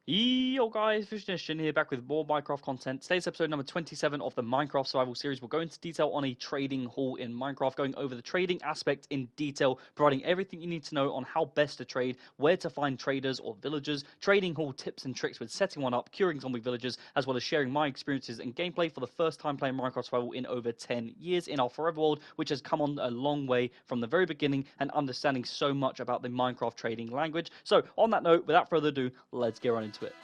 Yo guys, Fishnation here, back with more Minecraft content. Today's episode number 27 of the Minecraft Survival Series. We'll go into detail on a trading hall in Minecraft, going over the trading aspect in detail, providing everything you need to know on how best to trade, where to find traders or villagers, trading hall tips and tricks with setting one up, curing zombie villagers, as well as sharing my experiences and gameplay for the first time playing Minecraft Survival in over 10 years in our Forever World, which has come on a long way from the very beginning and understanding so much about the Minecraft trading language. So on that note, without further ado, let's get right into it.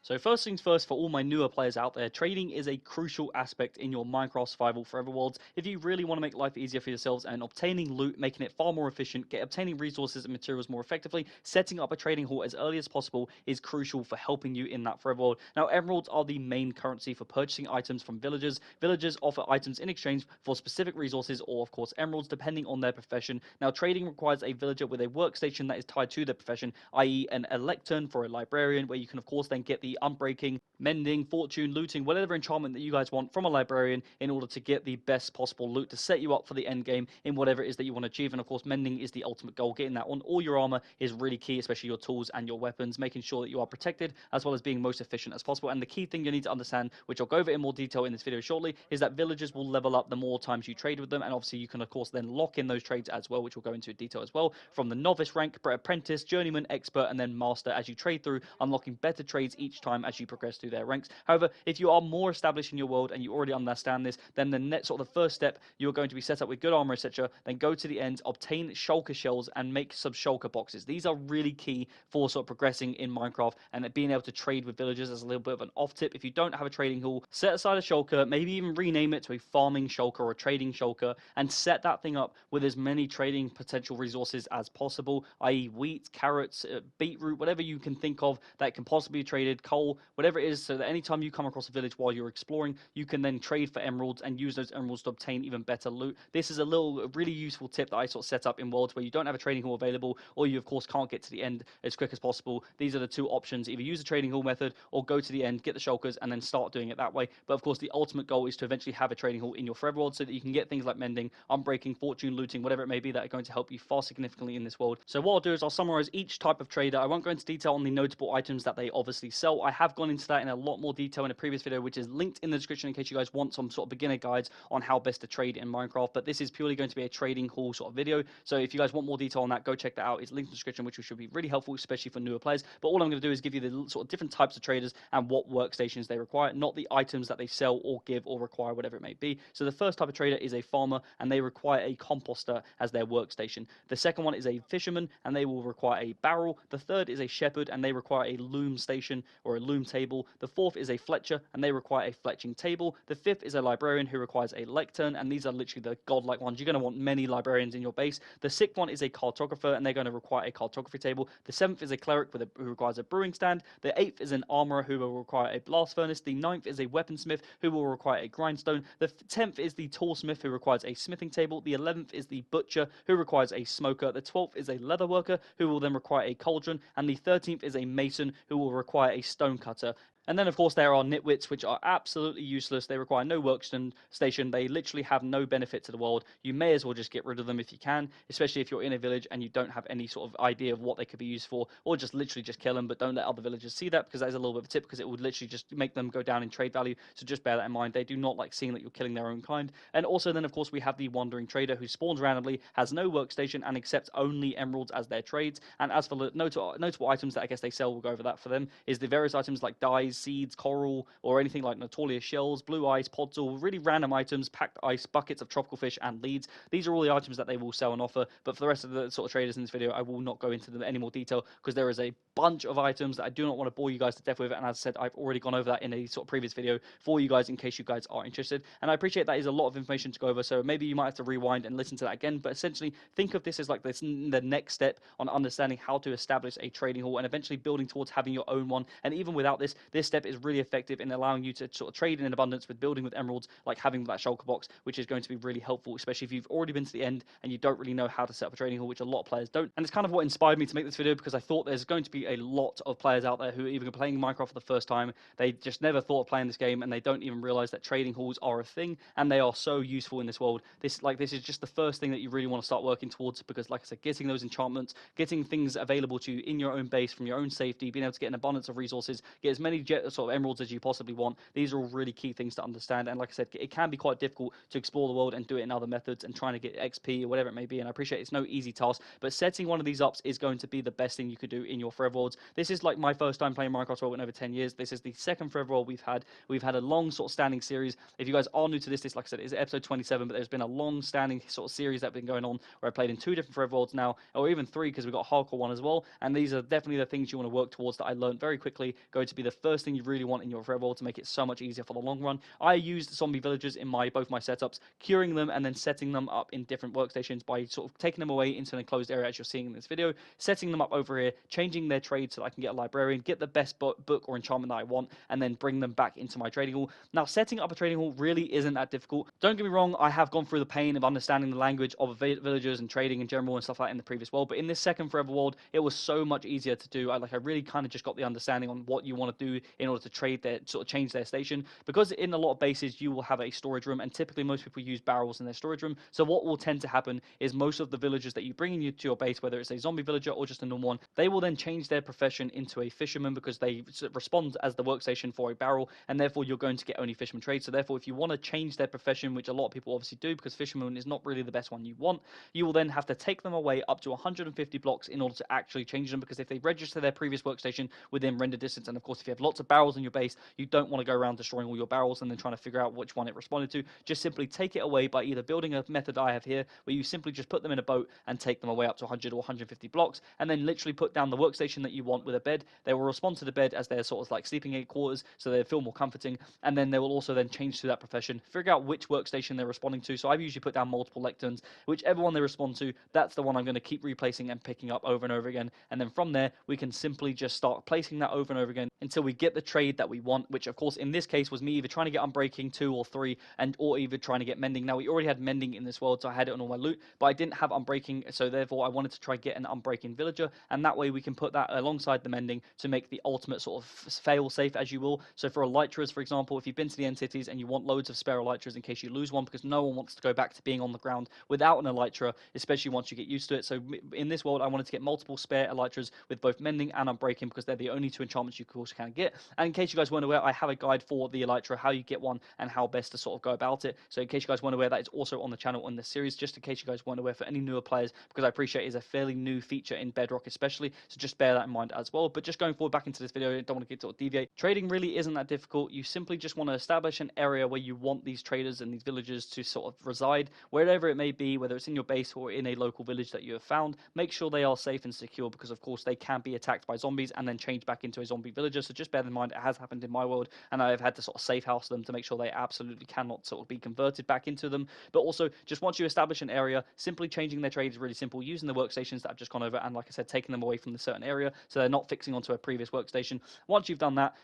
So first things first, for all my newer players out there, trading is a crucial aspect in your Minecraft Survival Forever worlds. If you really want to make life easier for yourselves and obtaining loot, making it far more efficient, obtaining resources and materials more effectively, setting up a trading hall as early as possible is crucial for helping you in that Forever world. Now, emeralds are the main currency for purchasing items from villagers. Villagers offer items in exchange for specific resources or, of course, emeralds, depending on their profession. Now, trading requires a villager with a workstation that is tied to their profession, i.e. an lectern for a librarian, where you can, of course, then get the unbreaking, mending, fortune, looting, whatever enchantment that you guys want from a librarian in order to get the best possible loot to set you up for the end game in whatever it is that you want to achieve. And of course, mending is the ultimate goal. Getting that on all your armor is really key, especially your tools and your weapons, making sure that you are protected as well as being most efficient as possible. And the key thing you need to understand, which I'll go over in more detail in this video shortly, is that villagers will level up the more times you trade with them. And obviously, you can, of course, then lock in those trades as well, which we'll go into detail as well, from the novice rank, apprentice, journeyman, expert, and then master as you trade through, unlocking better trades each time as you progress through their ranks. However, if you are more established in your world and you already understand this, then the next sort of the first step, you're going to be set up with good armor, etc. Then go to the end, obtain shulker shells, and make some shulker boxes. These are really key for sort of progressing in Minecraft and being able to trade with villagers. As a little bit of an off tip, if you don't have a trading hall, set aside a shulker, maybe even rename it to a farming shulker or a trading shulker, and set that thing up with as many trading potential resources as possible, i.e. wheat, carrots, beetroot, whatever you can think of that can possibly be traded, coal, whatever it is, so that anytime you come across a village while you're exploring, you can then trade for emeralds and use those emeralds to obtain even better loot. This is a really useful tip that I sort of set up in worlds where you don't have a trading hall available, or you of course can't get to the end as quick as possible. These are the two options: either use the trading hall method or go to the end, get the shulkers, and then start doing it that way. But of course, the ultimate goal is to eventually have a trading hall in your forever world so that you can get things like mending, unbreaking, fortune, looting, whatever it may be, that are going to help you far significantly in this world. So what I'll do is I'll summarize each type of trader. I won't go into detail on the notable items that they obviously sell. I have gone into that in a lot more detail in a previous video, which is linked in the description in case you guys want some sort of beginner guides on how best to trade in Minecraft. But this is purely going to be a trading hall sort of video. So if you guys want more detail on that, go check that out. It's linked in the description, which should be really helpful, especially for newer players. But all I'm going to do is give you the sort of different types of traders and what workstations they require, not the items that they sell or give or require, whatever it may be. So the first type of trader is a farmer, and they require a composter as their workstation. The second one is a fisherman, and they will require a barrel. The third is a shepherd, and they require a loom station or a loom table. The fourth is a fletcher, and they require a fletching table. The fifth is a librarian, who requires a lectern, and these are literally the godlike ones. You're going to want many librarians in your base. The sixth one is a cartographer, and they're going to require a cartography table. The seventh is a cleric who requires a brewing stand. The eighth is an armorer, who will require a blast furnace. The ninth is a weaponsmith, who will require a grindstone. The 10th is the toolsmith, who requires a smithing table. The 11th is the butcher, who requires a smoker. The 12th is a leather worker, who will then require a cauldron. And the 13th is a mason, who will require a stone cutter. And then, of course, there are nitwits, which are absolutely useless. They require no workstation. They literally have no benefit to the world. You may as well just get rid of them if you can, especially if you're in a village and you don't have any sort of idea of what they could be used for, or just literally just kill them. But don't let other villagers see that, because that is a little bit of a tip, because it would literally just make them go down in trade value. So just bear that in mind. They do not like seeing that you're killing their own kind. And also then, of course, we have the wandering trader, who spawns randomly, has no workstation, and accepts only emeralds as their trades. And as for the notable items that I guess they sell, we'll go over that for them, is the various items like dyes, seeds, coral, or anything like Natalia shells, blue ice, podzol, really random items, packed ice, buckets of tropical fish, and leads. These are all the items that they will sell and offer. But for the rest of the sort of traders in this video, I will not go into them any more detail, because there is a bunch of items that I do not want to bore you guys to death with. And as I said, I've already gone over that in a sort of previous video for you guys, in case you guys are interested. And I appreciate that is a lot of information to go over, so maybe you might have to rewind and listen to that again. But essentially, think of this as like this, the next step on understanding how to establish a trading hall and eventually building towards having your own one. And even without this step is really effective in allowing you to sort of trade in abundance with building with emeralds, like having that shulker box, which is going to be really helpful, especially if you've already been to the end and you don't really know how to set up a trading hall, which a lot of players don't. And it's kind of what inspired me to make this video, because I thought there's going to be a lot of players out there who are even playing Minecraft for the first time. They just never thought of playing this game, and they don't even realize that trading halls are a thing, and they are so useful in this world. This is just the first thing that you really want to start working towards, because like I said, getting those enchantments, getting things available to you in your own base from your own safety, being able to get an abundance of resources, get as many sort of emeralds as you possibly want. These are all really key things to understand. And like I said, it can be quite difficult to explore the world and do it in other methods and trying to get XP or whatever it may be. And I appreciate it's no easy task, but setting one of these ups is going to be the best thing you could do in your Forever Worlds. This is like my first time playing Minecraft World in over 10 years. This is the second Forever World we've had. We've had a long sort of standing series. If you guys are new to this, like I said, is episode 27, but there's been a long standing sort of series that's been going on where I played in 2 different Forever Worlds now, or even 3, because we've got a hardcore one as well. And these are definitely the things you want to work towards that I learned very quickly, going to be the first thing you really want in your Forever World to make it so much easier for the long run. I used zombie villagers in both my setups, curing them and then setting them up in different workstations by sort of taking them away into an enclosed area as you're seeing in this video, setting them up over here, changing their trade so that I can get a librarian, get the best book or enchantment that I want, and then bring them back into my trading hall. Now, setting up a trading hall really isn't that difficult. Don't get me wrong, I have gone through the pain of understanding the language of villagers and trading in general and stuff like that in the previous world, but in this second Forever World, it was so much easier to do. I really kind of just got the understanding on what you want to do in order to trade their sort of change their station, because in a lot of bases you will have a storage room, and typically most people use barrels in their storage room. So what will tend to happen is most of the villagers that you bring in to your base, whether it's a zombie villager or just a normal one, they will then change their profession into a fisherman, because they respond as the workstation for a barrel, and therefore you're going to get only fisherman trade. So therefore, if you want to change their profession, which a lot of people obviously do, because fisherman is not really the best one you want, you will then have to take them away up to 150 blocks in order to actually change them, because if they register their previous workstation within render distance, and of course if you have lots of barrels in your base, you don't want to go around destroying all your barrels and then trying to figure out which one it responded to. Just simply take it away by either building a method I have here, where you simply just put them in a boat and take them away up to 100 or 150 blocks, and then literally put down the workstation that you want with a bed. They will respond to the bed as their sort of like sleeping aid quarters, so they feel more comforting, and then they will also then change to that profession, figure out which workstation they're responding to. So I've usually put down multiple lecterns. Whichever one they respond to, that's the one I'm going to keep replacing and picking up over and over again, and then from there we can simply just start placing that over and over again until we get the trade that we want, which of course in this case was me either trying to get Unbreaking 2 or 3, or even trying to get Mending. Now, we already had Mending in this world, so I had it on all my loot, but I didn't have Unbreaking, so therefore I wanted to try get an Unbreaking villager, and that way we can put that alongside the Mending to make the ultimate sort of fail safe, as you will. So for Elytras, for example, if you've been to the end cities and you want loads of spare Elytras in case you lose one, because no one wants to go back to being on the ground without an Elytra, especially once you get used to it. So in this world, I wanted to get multiple spare Elytras with both Mending and Unbreaking, because they're the only 2 enchantments you of course can get. And in case you guys weren't aware, I have a guide for the Elytra, how you get one and how best to sort of go about it. So in case you guys weren't aware, that is also on the channel on this series, just in case you guys weren't aware for any newer players, because I appreciate it is a fairly new feature in Bedrock especially, so just bear that in mind as well. But just going forward back into this video, I don't want to get sort of deviate. Trading really isn't that difficult. You simply just want to establish an area where you want these traders and these villagers to sort of reside, wherever it may be, whether it's in your base or in a local village that you have found. Make sure they are safe and secure, because of course they can be attacked by zombies and then change back into a zombie villager. So just bear in mind, it has happened in my world, and I've had to sort of safe house them to make sure they absolutely cannot sort of be converted back into them. But also, just once you establish an area, simply changing their trade is really simple, using the workstations that I've just gone over, and like I said, taking them away from the certain area so they're not fixing onto a previous workstation. Once you've done that,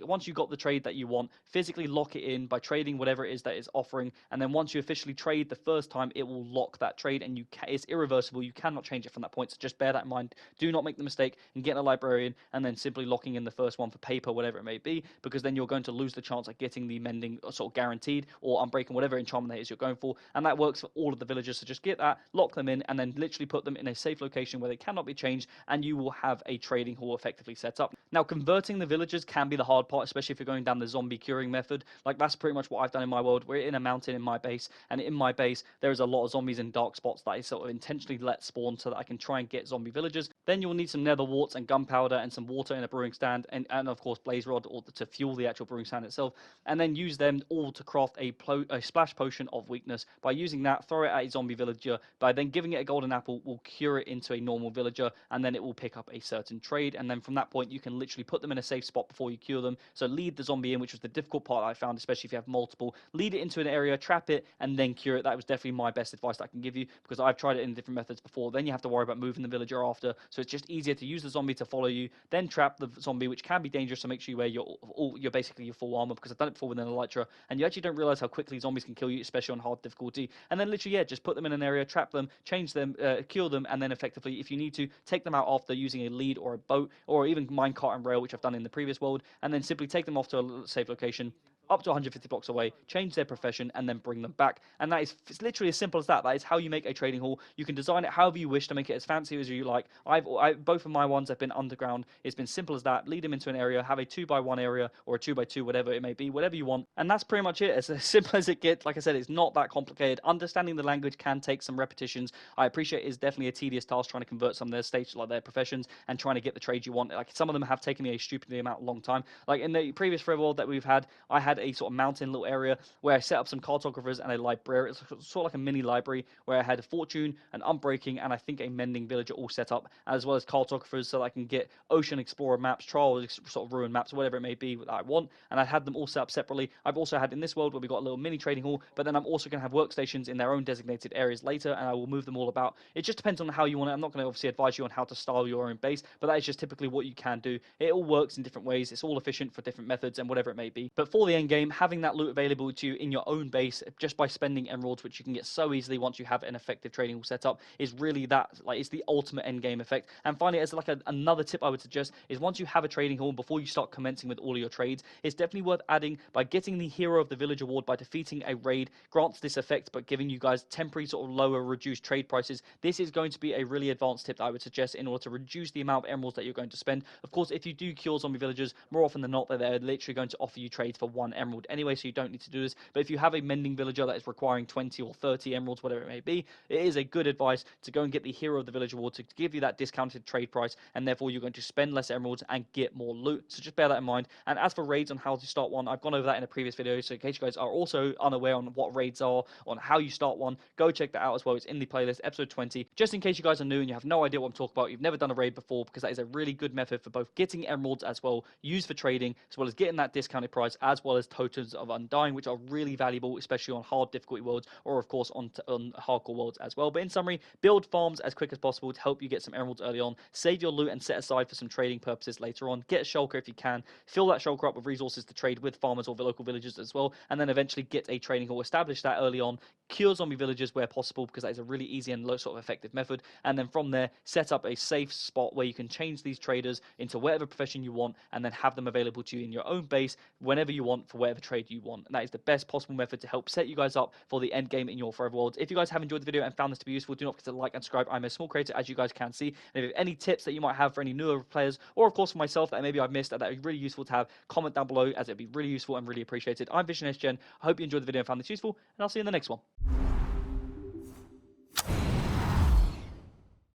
once you've got the trade that you want, physically lock it in by trading whatever it is that it's offering, and then once you officially trade the first time, it will lock that trade, and it's irreversible. You cannot change it from that point, so just bear that in mind. Do not make the mistake and get a librarian and then simply locking in the first one for paper, whatever it may be, because then you're going to lose the chance of getting the Mending sort of guaranteed, or Unbreaking, whatever enchantment that is you're going for. And that works for all of the villagers, so just get that, lock them in, and then literally put them in a safe location where they cannot be changed, and you will have a trading hall effectively set up. Now, converting the villagers can be the hard part, especially if you're going down the zombie curing method. Like, that's pretty much what I've done in my world. We're in a mountain in my base, and in my base there is a lot of zombies in dark spots that I sort of intentionally let spawn so that I can try and get zombie villagers. Then you'll need some nether warts and gunpowder and some water in a brewing stand, and of course blaze rod, or to fuel the actual brewing stand itself, and then use them all to craft a splash potion of weakness. By using that, throw it at a zombie villager. By then giving it a golden apple, will cure it into a normal villager, and then it will pick up a certain trade. And then from that point, you can literally put them in a safe spot before you cure them. So lead the zombie in, which was the difficult part I found, especially if you have multiple. Lead it into an area, trap it, and then cure it. That was definitely my best advice that I can give you, because I've tried it in different methods before. Then you have to worry about moving the villager after, so it's just easier to use the zombie to follow you, then trap the zombie, which can be dangerous just to make sure you wear your basically your full armor, because I've done it before with an Elytra, and you actually don't realize how quickly zombies can kill you, especially on hard difficulty. And then literally, yeah, just put them in an area, trap them, change them, kill them, and then effectively, if you need to, take them out after using a lead or a boat, or even minecart and rail, which I've done in the previous world, and then simply take them off to a safe location, up to 150 blocks away, change their profession, and then bring them back. And that is, it's literally as simple as that. That is how you make a trading hall. You can design it however you wish to make it as fancy as you like. Both of my ones have been underground. It's been simple as that. Lead them into an area, have a 2x1 area or a 2x2, whatever it may be, whatever you want. And that's pretty much it. It's as simple as it gets. Like I said, it's not that complicated. Understanding the language can take some repetitions. I appreciate it's definitely a tedious task trying to convert some of their stages, like their professions, and trying to get the trades you want. Like some of them have taken me a stupidly long time. Like in the previous Forever World that we've had, I had a sort of mountain little area where I set up some cartographers and a library. It's sort of like a mini library where I had a fortune, an unbreaking, and I think a mending villager all set up, as well as cartographers so that I can get ocean explorer maps, trial sort of ruin maps, whatever it may be that I want. And I had them all set up separately. I've also had in this world where we got a little mini trading hall, but then I'm also going to have workstations in their own designated areas later, and I will move them all about. It just depends on how you want it. I'm not going to obviously advise you on how to style your own base, but that is just typically what you can do. It all works in different ways. It's all efficient for different methods and whatever it may be. But for the end game, having that loot available to you in your own base just by spending emeralds, which you can get so easily once you have an effective trading hall set up, is really that, like, it's the ultimate end game effect. And finally, as like another tip I would suggest is once you have a trading hall, before you start commencing with all of your trades, it's definitely worth adding by getting the Hero of the Village award by defeating a raid. Grants this effect but giving you guys temporary sort of lower reduced trade prices. This is going to be a really advanced tip that I would suggest in order to reduce the amount of emeralds that you're going to spend. Of course, if you do cure zombie villagers, more often than not they're literally going to offer you trades for 1 emerald anyway, so you don't need to do this. But if you have a mending villager that is requiring 20 or 30 emeralds, whatever it may be, it is a good advice to go and get the Hero of the Village award to give you that discounted trade price, and therefore you're going to spend less emeralds and get more loot. So just bear that in mind. And as for raids on how to start one, I've gone over that in a previous video, so in case you guys are also unaware on what raids are, on how you start one, go check that out as well. It's in the playlist, episode 20. Just in case you guys are new and you have no idea what I'm talking about, you've never done a raid before, because that is a really good method for both getting emeralds as well, used for trading, as well as getting that discounted price, as well as tokens of Undying, which are really valuable, especially on hard difficulty worlds, or of course on hardcore worlds as well. But in summary, build farms as quick as possible to help you get some emeralds early on, save your loot and set aside for some trading purposes later on, get a shulker if you can, fill that shulker up with resources to trade with farmers or the local villagers as well, and then eventually get a trading hall, establish that early on, cure zombie villagers where possible, because that is a really easy and low sort of effective method, and then from there set up a safe spot where you can change these traders into whatever profession you want, and then have them available to you in your own base whenever you want for whatever trade you want. And that is the best possible method to help set you guys up for the end game in your Forever Worlds. If you guys have enjoyed the video and found this to be useful, do not forget to like and subscribe. I'm a small creator, as you guys can see, and if you have any tips that you might have for any newer players, or of course for myself that maybe I've missed, that would be really useful to have, comment down below, as it'd be really useful and really appreciated. I'm Vision SGen. I hope you enjoyed the video and found this useful, and I'll see you in the next one.